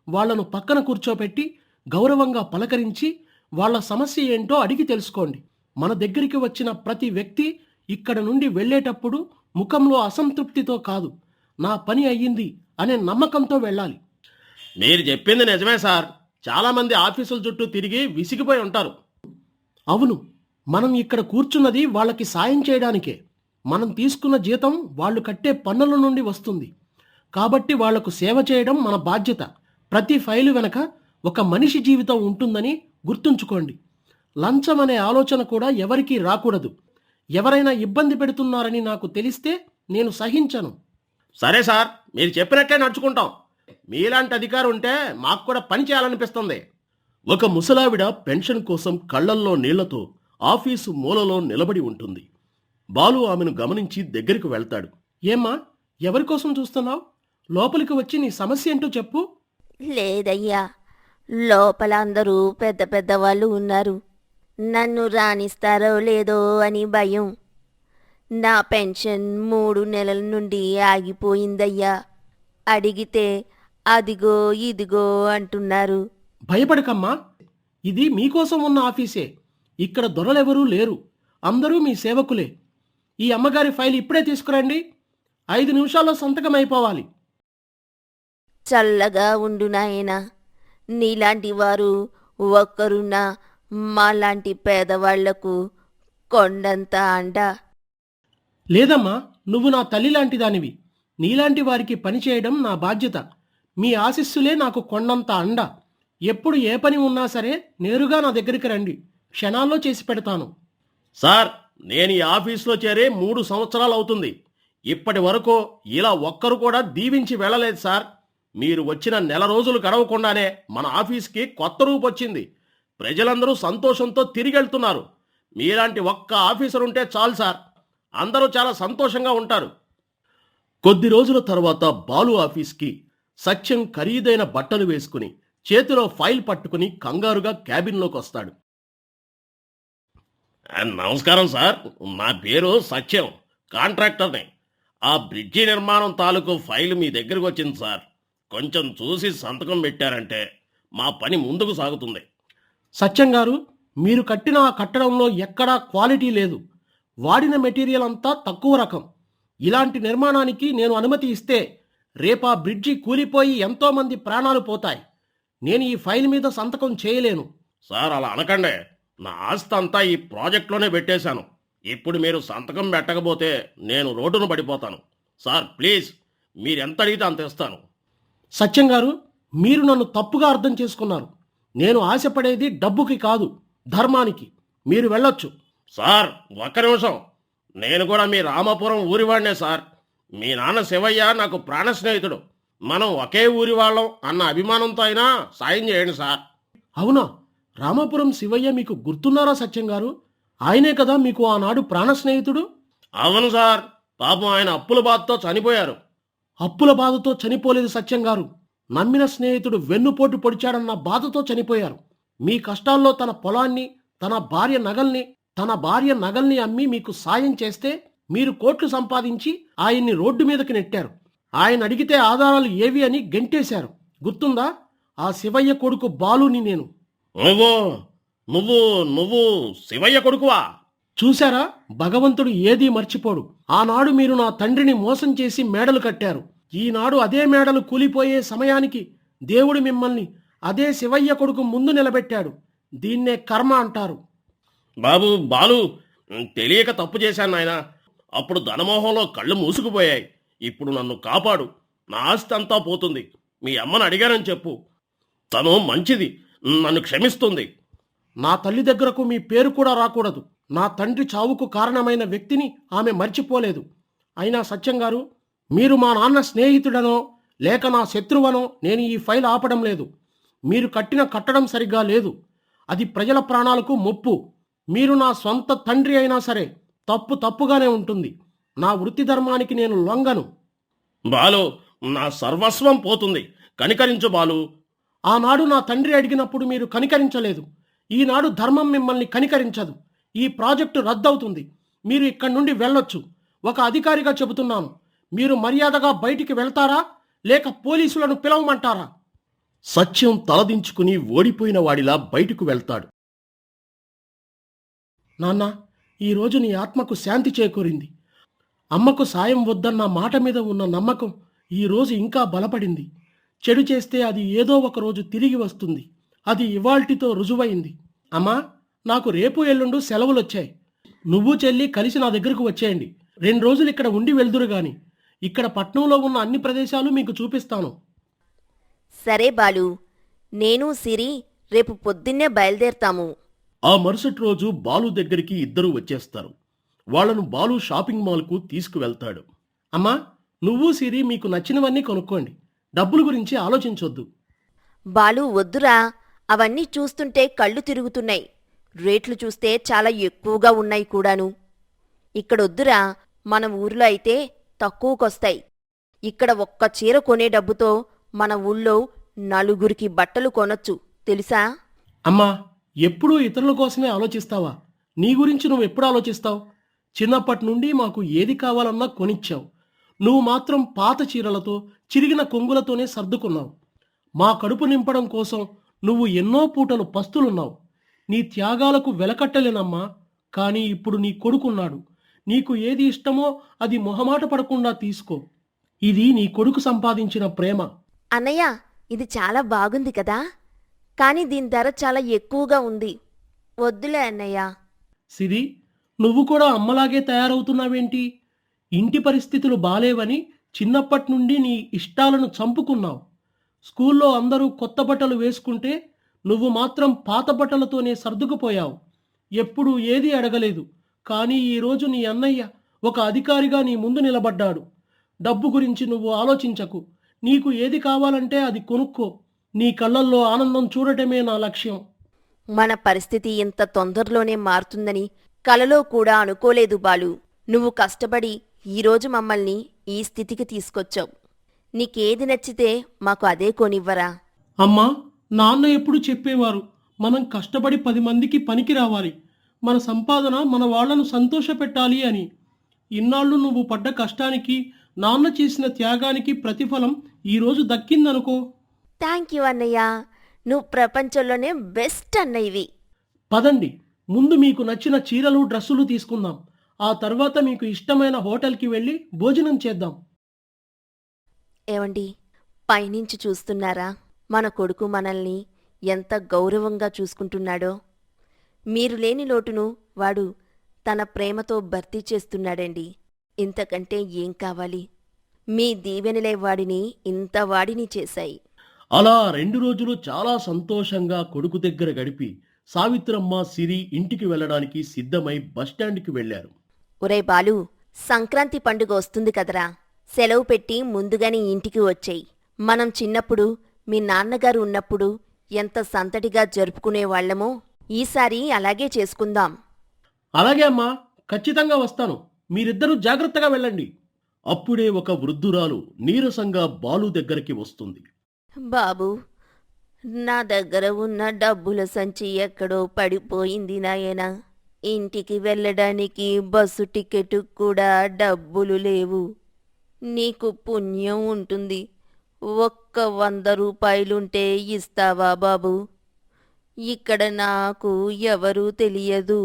వాళ్లను పక్కన కూర్చోపెట్టి గౌరవంగా పలకరించి వాళ్ల సమస్య ఏంటో అడిగి తెలుసుకోండి. మన దగ్గరికి వచ్చిన ప్రతి వ్యక్తి ఇక్కడ నుండి వెళ్లేటప్పుడు ముఖంలో అసంతృప్తితో కాదు, నా పని అయ్యింది అనే నమ్మకంతో వెళ్ళాలి. మీరు చెప్పింది నిజమే సార్. చాలా మంది ఆఫీసుల చుట్టూ తిరిగి విసిగిపోయి ఉంటారు. అవును, మనం ఇక్కడ కూర్చున్నది వాళ్ళకి సాయం చేయడానికే. మనం తీసుకున్న జీతం వాళ్ళు కట్టే పన్నుల నుండి వస్తుంది. కాబట్టి వాళ్లకు సేవ చేయడం మన బాధ్యత. ప్రతి ఫైలు వెనక ఒక మనిషి జీవితం ఉంటుందని గుర్తుంచుకోండి. లంచం అనే ఆలోచన కూడా ఎవరికీ రాకూడదు. ఎవరైనా ఇబ్బంది పెడుతున్నారని నాకు తెలిస్తే నేను సహించను. సరే సార్, మీరు చెప్పినట్లే నడుచుకుంటాం. మీలాంటి అధికారం ఉంటే మాకు కూడా పని చేయాలనిపిస్తుంది. ఒక ముసలావిడ పెన్షన్ కోసం కళ్లల్లో నీళ్లతో ఆఫీసు మూలలో నిలబడి ఉంటుంది. బాలు ఆమెను గమనించి దగ్గరికి వెళ్తాడు. ఏమ్మా, ఎవరి కోసం చూస్తున్నావు? లోపలికి వచ్చి నీ సమస్య ఏంటో చెప్పు. లేదయ్యా, లోపల అందరూ పెద్ద పెద్ద వాళ్ళు ఉన్నారు. నన్ను రాణిస్తారో లేదో అని భయం. నా పెన్షన్ 3 నెలల నుండి ఆగిపోయిందయ్యా. అడిగితే అదిగో ఇదిగో అంటున్నారు. భయపడకమ్మా, ఇది మీకోసం ఉన్న ఆఫీసే. ఇక్కడ దొరలెవరూ లేరు, అందరూ మీ సేవకులే. ఈ అమ్మగారి ఫైల్ ఇప్పుడే తీసుకురండి. 5 నిమిషాల్లో సంతకం అయిపోవాలి. చల్లగా ఉండు నాయనా. నీలాంటి వారు ఒక్కరున్నా మాలాంటి పేదవాళ్లకు కొండంత అండ. లేదమ్మా, నువ్వు నా తల్లి లాంటి దానివి. నీలాంటి వారికి పనిచేయడం నా బాధ్యత. మీ ఆశీస్సులే నాకు కొండంత అండ. ఎప్పుడు ఏ పని ఉన్నా సరే నేరుగా నా దగ్గరికి రండి, క్షణాల్లో చేసి పెడతాను. సార్, నేను ఈ ఆఫీసులో చేరి 3 సంవత్సరాలు అవుతుంది. ఇప్పటి వరకు ఇలా ఒక్కరు కూడా దీవించి వెళ్ళలేదు సార్. మీరు వచ్చిన నెల రోజులు గడవకుండానే మన ఆఫీస్కి కొత్త రూపు వచ్చింది. ప్రజలందరూ సంతోషంతో తిరిగి వెళ్తున్నారు. మీలాంటి ఒక్క ఆఫీసర్ ఉంటే చాలు సార్. అందరూ చాలా సంతోషంగా ఉంటారు. కొద్ది రోజుల తర్వాత బాలు ఆఫీస్కి సత్యం ఖరీదైన బట్టలు వేసుకుని చేతిలో ఫైల్ పట్టుకుని కంగారుగా క్యాబిన్లోకి వస్తాడు. నమస్కారం సార్, నా పేరు సత్యం, కాంట్రాక్టర్ని. ఆ బ్రిడ్జి నిర్మాణం తాలూకు ఫైల్ మీ దగ్గరకు వచ్చింది సార్. కొంచెం చూసి సంతకం పెట్టారంటే మా పని ముందుకు సాగుతుంది. సత్యం గారు, మీరు కట్టిన ఆ కట్టడంలో ఎక్కడా క్వాలిటీ లేదు. వాడిన మెటీరియల్ అంతా తక్కువ రకం. ఇలాంటి నిర్మాణానికి నేను అనుమతి ఇస్తే రేపా బ్రిడ్జి కూలిపోయి ఎంతోమంది ప్రాణాలు పోతాయి. నేను ఈ ఫైల్ మీద సంతకం చేయలేను. సార్ అలా అనకండి, నా ఆస్తి అంతా ఈ ప్రాజెక్ట్లోనే పెట్టేశాను. ఇప్పుడు మీరు సంతకం పెట్టకపోతే నేను రోడ్డును పడిపోతాను. సార్ ప్లీజ్, మీరెంత అడిగితే అంత ఇస్తాను. సత్యం గారు, మీరు నన్ను తప్పుగా అర్థం చేసుకున్నారు. నేను ఆశపడేది డబ్బుకి కాదు, ధర్మానికి. మీరు వెళ్ళొచ్చు. సార్ ఒక్క నిమిషం, నేను కూడా మీ రామాపురం ఊరివాడినే సార్. మీ నాన్న శివయ్య నాకు ప్రాణ స్నేహితుడు. మనం ఒకే ఊరి వాళ్ళం అన్న అభిమానంతో అయినా సాయం చేయండి సార్. అవునా? రామాపురం శివయ్య మీకు గుర్తున్నారా సత్యం గారు? ఆయనే కదా మీకు ఆనాడు ప్రాణ స్నేహితుడు? అవును సార్, పాపం ఆయన అప్పుల బాధతో చనిపోయారు. అప్పుల బాధతో చనిపోలేదు సత్యం గారు. నమ్మిన స్నేహితుడు వెన్నుపోటు పొడిచాడన్న బాధతో చనిపోయారు. మీ కష్టాల్లో తన పొలాన్ని, తన భార్య నగల్ని అమ్మి మీకు సాయం చేస్తే మీరు కోట్లు సంపాదించి ఆయన్ని రోడ్డు మీదకి నెట్టారు. ఆయన అడిగితే ఆధారాలు ఏవి అని గెంటేశారు. గుర్తుందా? ఆ శివయ్య కొడుకు బాలుని నేను. నువ్వు నువ్వు నువ్వు శివయ్య కొడుకువా? చూశారా, భగవంతుడు ఏదీ మర్చిపోడు. ఆనాడు మీరు నా తండ్రిని మోసం చేసి మేడలు కట్టారు. ఈనాడు అదే మేడలు కూలిపోయే సమయానికి దేవుడు మిమ్మల్ని అదే శివయ్య కొడుకు ముందు నిలబెట్టాడు. దీన్నే కర్మ అంటారు. బాలు, తెలియక తప్పు చేశాను నాయనా. అప్పుడు ధనమోహంలో కళ్ళు మూసుకుపోయాయి. ఇప్పుడు నన్ను కాపాడు. నా ఆస్తి అంతా పోతుంది. మీ అమ్మని అడిగానని చెప్పు. తను మంచిది, నన్ను క్షమిస్తుంది. నా తల్లి దగ్గరకు మీ పేరు కూడా రాకూడదు. నా తండ్రి చావుకు కారణమైన వ్యక్తిని ఆమె మర్చిపోలేదు. అయినా సత్యం గారు, మీరు మా నాన్న స్నేహితుడనో లేక నా శత్రువనో నేను ఈ ఫైల్ ఆపడం లేదు. మీరు కట్టిన కట్టడం సరిగ్గా లేదు. అది ప్రజల ప్రాణాలకు ముప్పు. మీరు నా సొంత తండ్రి అయినా సరే తప్పు తప్పుగానే ఉంటుంది. నా వృత్తి ధర్మానికి నేను లొంగను. బాలు, నా సర్వస్వం పోతుంది, కనికరించు బాలు. ఆనాడు నా తండ్రి అడిగినప్పుడు మీరు కనికరించలేదు. ఈనాడు ధర్మం మిమ్మల్ని కనికరించదు. ఈ ప్రాజెక్టు రద్దవుతుంది. మీరు ఇక్కడి నుండి వెళ్ళొచ్చు. ఒక అధికారిగా చెబుతున్నాను. మీరు మర్యాదగా బయటికి వెళ్తారా లేక పోలీసులను పిలవమంటారా? సత్యం తలదించుకుని ఓడిపోయిన వాడిలా బయటకు వెళ్తాడు. నాన్న, ఈరోజు నీ ఆత్మకు శాంతి చేకూరింది. అమ్మకు సాయం వద్దన్న మాట మీద ఉన్న నమ్మకం ఈరోజు ఇంకా బలపడింది. చెడు చేస్తే అది ఏదో ఒక రోజు తిరిగి వస్తుంది. అది ఇవాల్టితో రుజువైంది. అమ్మా, నాకు రేపు ఎల్లుండు సెలవులొచ్చాయి. నువ్వు చెల్లి కలిసి నా దగ్గరకు వచ్చేయండి. 2 రోజులు ఇక్కడ ఉండి వెళ్దురు గాని ఇక్కడ పట్నంలో ఉన్న అన్ని ప్రదేశాలు మీకు చూపిస్తాను. సరే బాలు, నేను సిరి రేపు పొద్దున్నే బయలుదేరతాము. ఆ మరుసటి రోజు బాలు దగ్గరికి ఇద్దరూ వచ్చేస్తారు. వాళ్లను బాలు షాపింగ్ మాల్కు తీసుకువెళ్తాడు. అమ్మా, నువ్వు సిరి మీకు నచ్చినవన్నీ కొనుక్కోండి. డబ్బుల గురించి ఆలోచించొద్దు. బాలు, వద్దురా, అవన్నీ చూస్తుంటే కళ్ళు తిరుగుతున్నాయి. రేట్లు చూస్తే చాలా ఎక్కువగా ఉన్నాయి కూడాను. ఇక్కడొద్దురా, మన ఊర్లో అయితే తక్కువకొస్తాయి. ఇక్కడ ఒక్క చీర కొనే డబ్బుతో మన ఊళ్ళో 4 బట్టలు కొనొచ్చు, తెలుసా? అమ్మా, ఎప్పుడూ ఇతరుల కోసమే ఆలోచిస్తావా? నీ గురించి నువ్వు ఎప్పుడు ఆలోచిస్తావు? చిన్నప్పటి నుండి మాకు ఏది కావాలన్నా కొనిచ్చావు. నువ్వు మాత్రం పాత చీరలతో, చిరిగిన కొంగులతోనే సర్దుకున్నావు. మా కడుపు నింపడం కోసం నువ్వు ఎన్నో పూటలు పస్తులున్నావు. నీ త్యాగాలకు వెలకట్టలేనమ్మా. కానీ ఇప్పుడు నీ కొడుకున్నాడు. నీకు ఏది ఇష్టమో అది మొహమాట పడకుండా తీసుకో. ఇది నీ కొడుకు సంపాదించిన ప్రేమ. అన్నయ్య, ఇది చాలా బాగుంది కదా, కానీ దీని ధర చాలా ఎక్కువగా ఉంది. వద్దులే అన్నయ్య. సిరి, నువ్వు కూడా అమ్మలాగే తయారవుతున్నావేంటి? ఇంటి పరిస్థితులు బాలేవని చిన్నప్పటి నుండి నీ ఇష్టాలను చంపుకున్నావు. స్కూల్లో అందరూ కొత్త బట్టలు వేసుకుంటే నువ్వు మాత్రం పాత బట్టలతోనే సర్దుకుపోయావు. ఎప్పుడూ ఏదీ అడగలేదు. కానీ ఈరోజు నీ అన్నయ్య ఒక అధికారిగా నీ ముందు నిలబడ్డాడు. డబ్బు గురించి నువ్వు ఆలోచించకు. నీకు ఏది కావాలంటే అది కొనుక్కో. నీ కళ్ళల్లో ఆనందం చూడటమే నా లక్ష్యం. మన పరిస్థితి ఇంత తొందరలోనే మారుతుందని కలలో కూడా అనుకోలేదు బాలు. నువ్వు కష్టపడి ఈరోజు మమ్మల్ని ఈ స్థితికి తీసుకొచ్చావు. నీకేది నచ్చితే మాకు అదే కొనివ్వరా? అమ్మా, నాన్న ఎప్పుడు చెప్పేవారు, మనం కష్టపడి 10 మందికి పనికి రావాలి, మన సంపాదన మన వాళ్ళను సంతోషపెట్టాలి అని. ఇన్నాళ్ళు నువ్వు పడ్డ కష్టానికి, నాన్న చేసిన త్యాగానికి ప్రతిఫలం ఈరోజు దక్కిందనుకో. థ్యాంక్ యూ అన్నయ్య. నువ్వు ప్రపంచంలోనే బెస్ట్ అన్నయ్యవి. పదండి, ముందు మీకు నచ్చిన చీరలు డ్రెస్సులు తీసుకుందాం. ఆ తర్వాత మీకు ఇష్టమైన హోటల్కి వెళ్ళి భోజనం చేద్దాం. ఏవండి, పైనుంచి చూస్తున్నారా మన కొడుకు మనల్ని ఎంత గౌరవంగా చూసుకుంటున్నాడో? మీరు లేని లోటును వాడు తన ప్రేమతో భర్తీ చేస్తున్నాడండి. ఇంతకంటే ఏం కావాలి? మీ దీవెనలే వాడిని ఇంత వాడిని చేశాయి. అలా 2 రోజులు చాలా సంతోషంగా కొడుకు దగ్గర గడిపి సావిత్రమ్మ, సిరి ఇంటికి వెళ్ళడానికి సిద్ధమై బస్టాండ్కి వెళ్లారు. ఒరే బాలు, సంక్రాంతి పండుగ వస్తుంది కదరా, సెలవు పెట్టి ముందుగానే ఇంటికి వచ్చేయి. మనం చిన్నప్పుడు మీ నాన్నగారు ఉన్నప్పుడు ఎంత సందడిగా జరుపుకునేవాళ్లమో ఈసారి అలాగే చేసుకుందాం. అలాగే అమ్మా, ఖచ్చితంగా వస్తాను. మీరిద్దరూ జాగ్రత్తగా వెళ్ళండి. అప్పుడే ఒక వృద్ధురాలు నీరసంగా బాలు దగ్గరికి వస్తుంది. బాబూ, నా దగ్గర ఉన్న డబ్బుల సంచి ఎక్కడో పడిపోయింది నాయనా. ఇంటికి వెళ్ళడానికి బస్సు టికెట్ కూడా డబ్బులు లేవు. నీకు పుణ్యం ఉంటుంది, ఒక్క 100 రూపాయలుంటే ఇస్తావా బాబూ? ఇక్కడ నాకు ఎవరూ తెలియదు.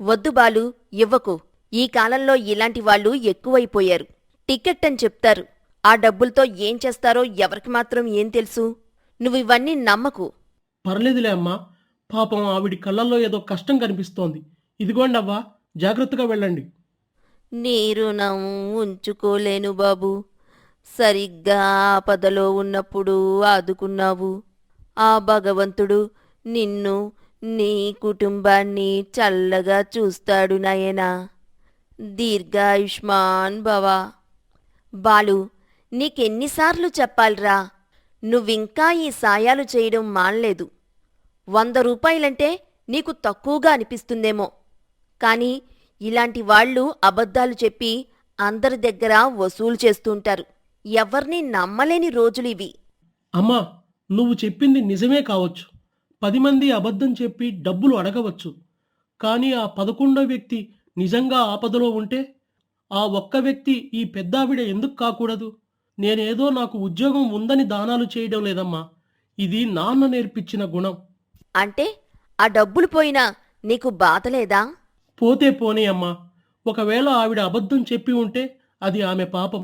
వద్దు బాలు, ఇవ్వకు. ఈ కాలంలో ఇలాంటి వాళ్ళు ఎక్కువైపోయారు. టికెట్ అని చెప్తారు, ఆ డబ్బులతో ఏం చేస్తారో ఎవరికి మాత్రం ఏం తెలుసు? నువ్వివన్నీ నమ్మకు. పర్లేదులే అమ్మా, పాపం ఆవిడి కళ్ళల్లో ఏదో కష్టం కనిపిస్తోంది. ఇదిగోండి అవ్వా, జాగ్రత్తగా వెళ్ళండి. నీ రుణం ఉంచుకోలేను బాబూ. సరిగ్గా ఆపదలో ఉన్నప్పుడు ఆదుకున్నావు. ఆ భగవంతుడు నిన్ను, నీ కుటుంబాన్ని చల్లగా చూస్తాడు నాయనా. దీర్ఘాయుష్మాన్ భవ. బాలు, నీకెన్నిసార్లు చెప్పాలిరా, నువ్వింకా ఈ సాయాలు చేయడం మానలేదు. 100 రూపాయలంటే నీకు తక్కువగా అనిపిస్తుందేమో, కాని ఇలాంటి వాళ్ళు అబద్ధాలు చెప్పి అందరి దగ్గర వసూలు చేస్తుంటారు. ఎవర్నీ నమ్మలేని రోజులివి. అమ్మా, నువ్వు చెప్పింది నిజమే కావచ్చు. 10 మంది అబద్ధం చెప్పి డబ్బులు అడగవచ్చు. కానీ ఆ 11వ వ్యక్తి నిజంగా ఆపదలో ఉంటే, ఆ ఒక్క వ్యక్తి ఈ పెద్దావిడ ఎందుకు కాకూడదు? నేనేదో నాకు ఉద్యోగం ఉందని దానాలు చేయడం లేదమ్మా. ఇది నాన్న నేర్పించిన గుణం. అంటే ఆ డబ్బులు పోయినా నీకు బాధలేదా? పోతే పోనీ అమ్మా. ఒకవేళ ఆవిడ అబద్ధం చెప్పి ఉంటే అది ఆమె పాపం.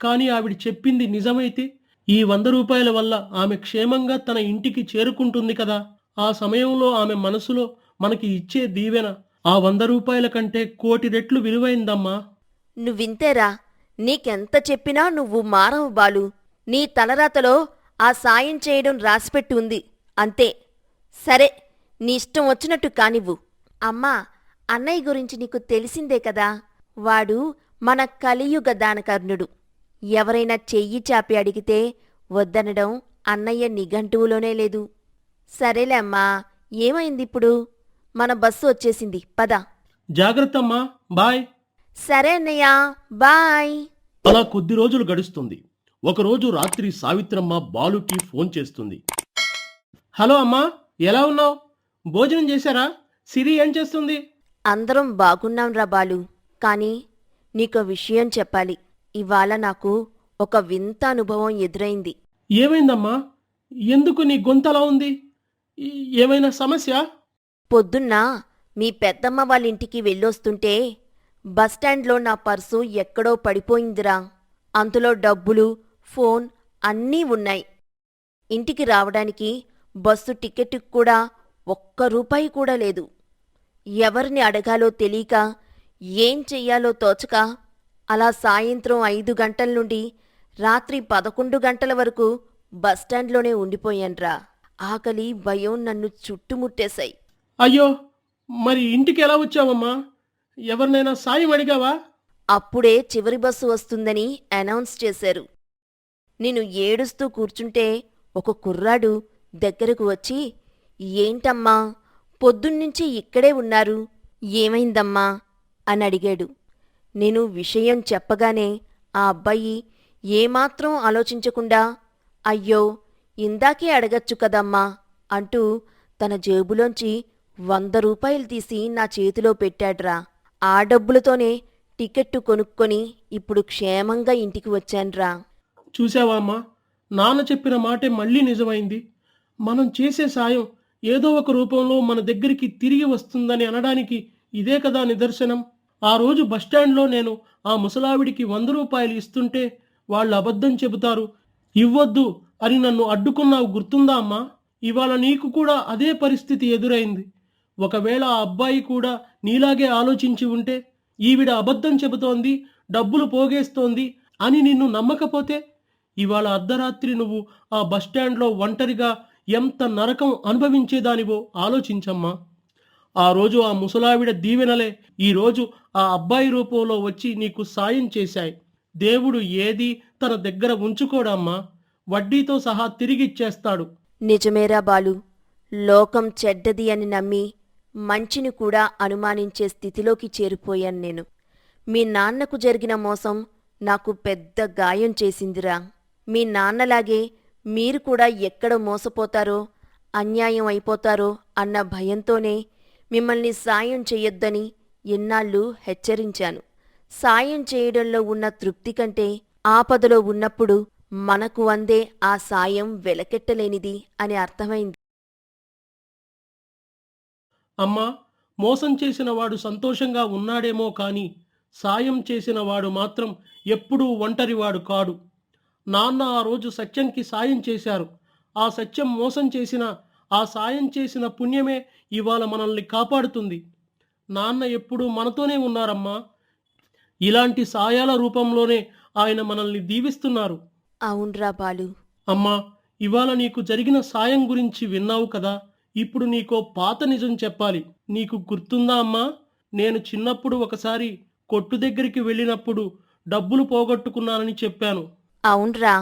కానీ ఆవిడ చెప్పింది నిజమైతే ఈ 100 రూపాయల వల్ల ఆమె క్షేమంగా తన ఇంటికి చేరుకుంటుంది కదా. ఆ సమయంలో ఆమె మనసులో మనకి ఇచ్చే దీవెన ఆ 100 రూపాయల కంటే కోటి రెట్లు విలువైందమ్మా. నువ్వింతేరా, నీకెంత చెప్పినా నువ్వు మారవు బాలు. నీ తలరాతలో ఆ సాయం చేయడం రాసిపెట్టి ఉంది, అంతే. సరే, నీ ఇష్టం వచ్చినట్టు కానివ్వు. అమ్మా, అన్నయ్య గురించి నీకు తెలిసిందే కదా. వాడు మన కలియుగ దానకర్ణుడు. ఎవరైనా చెయ్యి చాపి అడిగితే వద్దనడం అన్నయ్య నిఘంటువులోనే లేదు. సరేలే అమ్మా, ఏమైందిప్పుడు? మన బస్సు వచ్చేసింది, పద. జాగ్రత్తమ్మా, బాయ్. సరే అన్నయ్య, బాయ్. అలా కొద్ది రోజులు గడుస్తుంది. ఒకరోజు రాత్రి సావిత్రమ్మ బాలుకి ఫోన్ చేస్తుంది. హలో అమ్మా, ఎలా ఉన్నావు? భోజనం చేశారా? సిరి ఏం చేస్తుంది? అందరం బాగున్నాంరా బాలు. కాని నీకో విషయం చెప్పాలి. ఇవాళ నాకు ఒక వింత అనుభవం ఎదురైంది. ఏమైందమ్మా? ఎందుకు నీ గొంతలా ఉంది? ఏమైనా సమస్య? పొద్దున్న మీ పెద్దమ్మ వాళ్ళింటికి వెళ్ళొస్తుంటే బస్టాండ్లో నా పర్సు ఎక్కడో పడిపోయిందిరా. అందులో డబ్బులు, ఫోన్ అన్నీ ఉన్నాయి. ఇంటికి రావడానికి బస్సు టికెట్ కూడా ₹1 కూడా లేదు. ఎవరిని అడగాలో తెలియక, ఏం చెయ్యాలో తోచక అలా సాయంత్రం 5 గంటల నుండి రాత్రి 11 గంటల వరకు బస్టాండ్లోనే ఉండిపోయాన్రా. ఆకలి, భయం నన్ను చుట్టుముట్టేశాయి. అయ్యో, మరి ఇంటికి ఎలా వచ్చావమ్మా? ఎవరినైనా సాయం అడిగావా? అప్పుడే చివరి బస్సు వస్తుందని అనౌన్స్ చేశారు. నేను ఏడుస్తూ కూర్చుంటే ఒక కుర్రాడు దగ్గరకు వచ్చి, ఏంటమ్మా, పొద్దున్నుంచి ఇక్కడే ఉన్నారు, ఏమైందమ్మా అని అడిగాడు. నేను విషయం చెప్పగానే ఆ అబ్బాయి ఏమాత్రం ఆలోచించకుండా అయ్యో ఇందాకే అడగచ్చు కదమ్మా అంటూ తన జేబులోంచి 100 రూపాయలు తీసి నా చేతిలో పెట్టాడ్రా. ఆ డబ్బులతోనే టికెట్టు కొనుక్కొని ఇప్పుడు క్షేమంగా ఇంటికి వచ్చాన్రా. చూసావా అమ్మా, నాన్న చెప్పిన మాటే మళ్ళీ నిజమైంది. మనం చేసే సాయం ఏదో ఒక రూపంలో మన దగ్గరికి తిరిగి వస్తుందని అనడానికి ఇదే కదా నిదర్శనం. ఆ రోజు బస్టాండ్లో నేను ఆ ముసలావిడికి 100 రూపాయలు ఇస్తుంటే వాళ్ళు అబద్ధం చెబుతారు, ఇవ్వొద్దు అని నన్ను అడ్డుకున్నావు గుర్తుందా అమ్మా? ఇవాళ నీకు కూడా అదే పరిస్థితి ఎదురైంది. ఒకవేళ ఆ అబ్బాయి కూడా నీలాగే ఆలోచించి ఉంటే, ఈవిడ అబద్ధం చెబుతోంది, డబ్బులు పోగేస్తోంది అని నిన్ను నమ్మకపోతే, ఇవాళ అర్ధరాత్రి నువ్వు ఆ బస్టాండ్లో ఒంటరిగా ఎంత నరకం అనుభవించేదానివో ఆలోచించమ్మా. ఆ రోజు ఆ ముసలావిడ దీవెనలే ఈరోజు ఆ అబ్బాయి రూపంలో వచ్చి నీకు సాయం చేశాయి. దేవుడు ఏదీ తన దగ్గర ఉంచుకోడమ్మా, వడ్డీతో సహా తిరిగిచ్చేస్తాడు. నిజమేరా బాలు, లోకం చెడ్డది అని నమ్మి మంచిని కూడా అనుమానించే స్థితిలోకి చేరిపోయాను నేను. మీ నాన్నకు జరిగిన మోసం నాకు పెద్ద గాయం చేసిందిరా. మీ నాన్నలాగే మీరు కూడా ఎక్కడ మోసపోతారో, అన్యాయం అయిపోతారో అన్న భయంతోనే మిమ్మల్ని సాయం చెయ్యొద్దని ఎన్నాళ్ళు హెచ్చరించాను. సాయం చేయడంలో ఉన్న తృప్తి కంటే ఆపదలో ఉన్నప్పుడు మనకు అందే ఆ సాయం వెలకెట్టలేనిది అని అర్థమైంది. అమ్మా, మోసం చేసిన వాడు సంతోషంగా ఉన్నాడేమో కాని సాయం చేసిన వాడు మాత్రం ఎప్పుడూ ఒంటరివాడు కాడు. నాన్న ఆ రోజు సత్యంకి సాయం చేశారు. ఆ సత్యం మోసం చేసిన, ఆ సాయం చేసిన పుణ్యమే ఇవాళ మనల్ని కాపాడుతుంది. నాన్న ఎప్పుడూ మనతోనే ఉన్నారమ్మా. ఇలాంటి సాయాల రూపంలోనే ఆయన మనల్ని దీవిస్తున్నారు. అవున్రా బాలు. అమ్మా, ఇవాళ నీకు జరిగిన సాయం గురించి విన్నావు కదా, ఇప్పుడు నీకో పాత నిజం చెప్పాలి. నీకు గుర్తుందా అమ్మా? నేను చిన్నప్పుడు ఒకసారి కొట్టు దగ్గరికి వెళ్ళినప్పుడు డబ్బులు పోగొట్టుకున్నానని చెప్పాను. అవున్రా,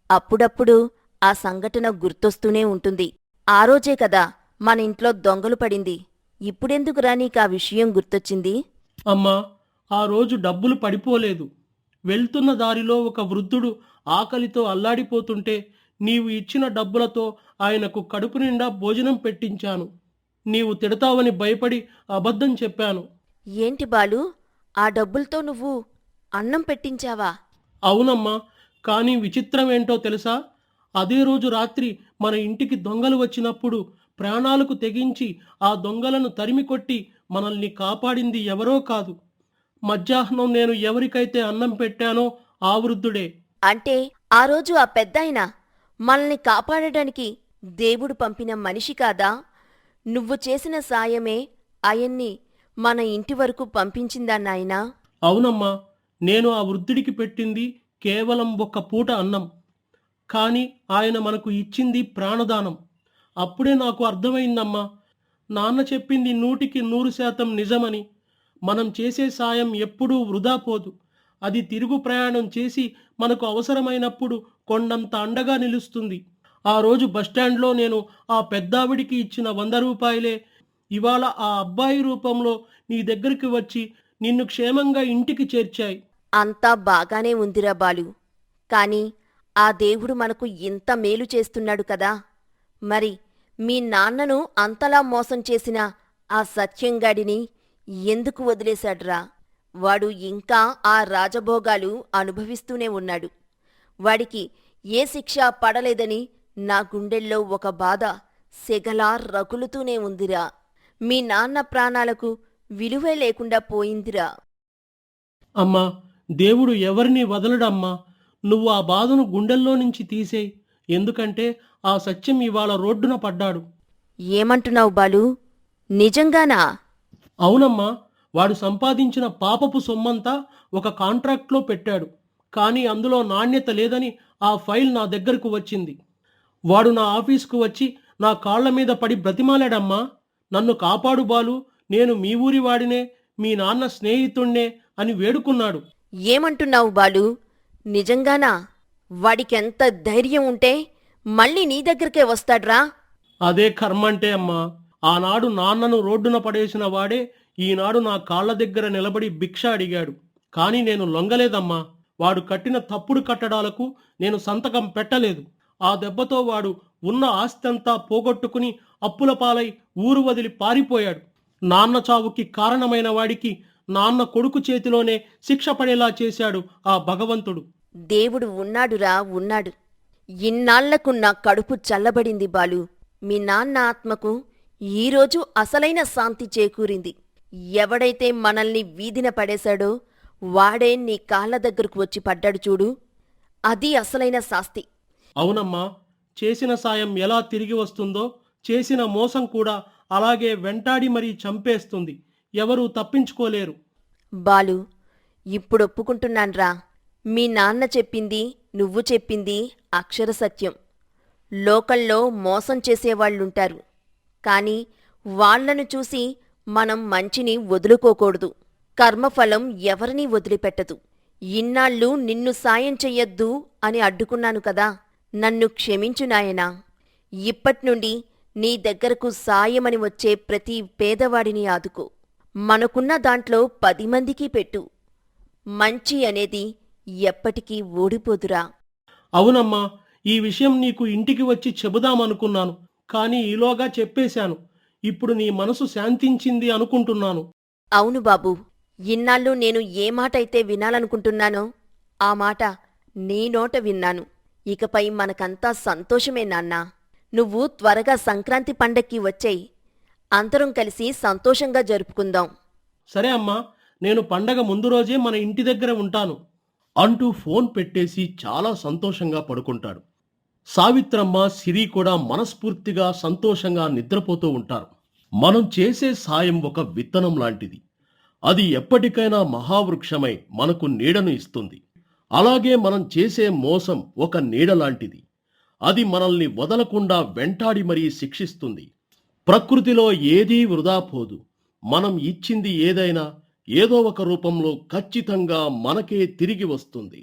అప్పుడప్పుడు ఆ సంఘటన గుర్తొస్తూనే ఉంటుంది. ఆ రోజే కదా మన ఇంట్లో దొంగలు పడింది. ఇప్పుడెందుకురా నీకా విషయం గుర్తొచ్చింది? అమ్మా, ఆ రోజు డబ్బులు పడిపోలేదు. వెళ్తున్న దారిలో ఒక వృద్ధుడు ఆకలితో అల్లాడిపోతుంటే నీవు ఇచ్చిన డబ్బులతో ఆయనకు కడుపు నిండా భోజనం పెట్టించాను. నీవు తిడతావని భయపడి అబద్ధం చెప్పాను. ఏంటి బాలు, ఆ డబ్బులతో నువ్వు అన్నం పెట్టించావా? అవునమ్మా, కానీ విచిత్రం ఏంటో తెలుసా? అదే రోజు రాత్రి మన ఇంటికి దొంగలు వచ్చినప్పుడు ప్రాణాలకు తెగించి ఆ దొంగలను తరిమికొట్టి మనల్ని కాపాడింది ఎవరో కాదు, మధ్యాహ్నం నేను ఎవరికైతే అన్నం పెట్టానో ఆ వృద్ధుడే. అంటే ఆ రోజు ఆ పెద్దాయన మనల్ని కాపాడడానికి దేవుడు పంపిన మనిషి కాదా? నువ్వు చేసిన సాయమే ఆయన్ని మన ఇంటి వరకు పంపించిందా నాయనా? అవునమ్మా, నేను ఆ వృద్ధుడికి పెట్టింది కేవలం ఒక్క పూట అన్నం, కానీ ఆయన మనకు ఇచ్చింది ప్రాణదానం. అప్పుడే నాకు అర్థమైందమ్మా, నాన్న చెప్పింది 100% నిజమని. మనం చేసే సాయం ఎప్పుడూ వృధా పోదు. అది తిరుగు ప్రయాణం చేసి మనకు అవసరమైనప్పుడు కొండంత అండగా నిలుస్తుంది. ఆ రోజు బస్టాండ్లో నేను ఆ పెద్దావిడికి ఇచ్చిన 100 రూపాయలే ఇవాళ ఆ అబ్బాయి రూపంలో నీ దగ్గరికి వచ్చి నిన్ను క్షేమంగా ఇంటికి చేర్చాయి. అంతా బాగానే ఉందిరా బాలు, కాని ఆ దేవుడు మనకు ఇంత మేలు చేస్తున్నాడు కదా. మరి మీ నాన్నను అంతలా మోసం చేసిన ఆ సత్యంగాడిని ఎందుకు వదిలేశాడ్రా? వాడు ఇంకా ఆ రాజభోగాలు అనుభవిస్తూనే ఉన్నాడు. వాడికి ఏ శిక్ష పడలేదని నా గుండెల్లో ఒక బాధ సెగలా రగులుతూనే ఉందిరా. మీ నాన్న ప్రాణాలకు విలువే లేకుండా పోయిందిరా. అమ్మా, దేవుడు ఎవరిని వదలడమ్మా. నువ్వు ఆ బాధను గుండెల్లో నుంచి తీసేయి. ఎందుకంటే ఆ సత్యం ఇవాళ రోడ్డున పడ్డాడు. ఏమంటున్నావు బాలు? నిజంగానా? అవునమ్మా, వాడు సంపాదించిన పాపపు సొమ్మంతా ఒక కాంట్రాక్ట్లో పెట్టాడు. కానీ అందులో నాణ్యత లేదని ఆ ఫైల్ నా దగ్గరకు వచ్చింది. వాడు నా ఆఫీస్కు వచ్చి నా కాళ్ల మీద పడి బ్రతిమాలాడమ్మా, నన్ను కాపాడు బాలు, నేను మీ ఊరి వాడినే, మీ నాన్న స్నేహితుణ్ణే అని వేడుకున్నాడు. ఏమంటున్నావు బాలు? నిజంగానా? వాడికెంత ధైర్యం ఉంటే మళ్ళీ నీ దగ్గరికే వస్తాడ్రా? అదే కర్మంటే అమ్మా. ఆనాడు నాన్నను రోడ్డున పడేసిన వాడే ఈనాడు నా కాళ్ల దగ్గర నిలబడి భిక్ష అడిగాడు. కానీ నేను లొంగలేదమ్మా. వాడు కట్టిన తప్పుడు కట్టడాలకు నేను సంతకం పెట్టలేదు. ఆ దెబ్బతో వాడు ఉన్న ఆస్తంతా పోగొట్టుకుని అప్పుల పాలై ఊరు వదిలి పారిపోయాడు. నాన్న చావుకి కారణమైన వాడికి నాన్న కొడుకు చేతిలోనే శిక్ష పడేలా చేశాడు ఆ భగవంతుడు. దేవుడు ఉన్నాడురా, ఉన్నాడు. ఇన్నాళ్లకు నా కడుపు చల్లబడింది బాలు. మీ నాన్న ఆత్మకు ఈరోజు అసలైన శాంతి చేకూరింది. ఎవడైతే మనల్ని వీధిన పడేశాడో వాడే నీ కాళ్ళ దగ్గరకు వచ్చి పడ్డాడు చూడు, అది అసలైన శాస్తి. అవునమ్మా, చేసిన సాయం ఎలా తిరిగి వస్తుందో చేసిన మోసం కూడా అలాగే వెంటాడి మరీ చంపేస్తుంది. ఎవరూ తప్పించుకోలేరు. బాలు, ఇప్పుడు ఒప్పుకుంటున్నాన్రా. మీ నాన్న చెప్పింది, నువ్వు చెప్పింది అక్షర సత్యం. లోకంలో మోసం చేసేవాళ్లుంటారు, కాని వాళ్లను చూసి మనం మంచిని వదులుకోకూడదు. కర్మఫలం ఎవరినీ వదిలిపెట్టదు. ఇన్నాళ్ళు నిన్ను సాయం చెయ్యొద్దు అని అడ్డుకున్నాను కదా, నన్ను క్షమించు నాయనా. ఇప్పట్నుండి నీ దగ్గరకు సాయమని వచ్చే ప్రతి పేదవాడిని ఆదుకో. మనకున్న దాంట్లో 10 మందికి పెట్టు. మంచి అనేది ఎప్పటికీ ఓడిపోదురా. అవునమ్మా, ఈ విషయం నీకు ఇంటికి వచ్చి చెబుదామనుకున్నాను, కానీ ఈలోగా చెప్పేశాను. ఇప్పుడు నీ మనసు శాంతించింది అనుకుంటున్నాను. అవును బాబూ, ఇన్నాళ్ళు నేను ఏ మాటైతే వినాలనుకుంటున్నానో ఆ మాట నీ నోట విన్నాను. ఇకపై మనకంతా సంతోషమే నాన్నా. నువ్వు త్వరగా సంక్రాంతి పండక్కి వచ్చేయ్. అందరం కలిసి సంతోషంగా జరుపుకుందాం. సరే అమ్మా, నేను పండగ ముందు రోజే మన ఇంటి దగ్గర ఉంటాను అంటూ ఫోన్ పెట్టేసి చాలా సంతోషంగా పడుకుంటాడు. సావిత్రమ్మ, సిరి కూడా మనస్ఫూర్తిగా సంతోషంగా నిద్రపోతూ ఉంటారు. మనం చేసే సాయం ఒక విత్తనం లాంటిది. అది ఎప్పటికైనా మహావృక్షమై మనకు నీడను ఇస్తుంది. అలాగే మనం చేసే మోసం ఒక నీడ లాంటిది. అది మనల్ని వదలకుండా వెంటాడి మరీ శిక్షిస్తుంది. ప్రకృతిలో ఏదీ వృధా పోదు. మనం ఇచ్చింది ఏదైనా ఏదో ఒక రూపంలో ఖచ్చితంగా మనకే తిరిగి వస్తుంది.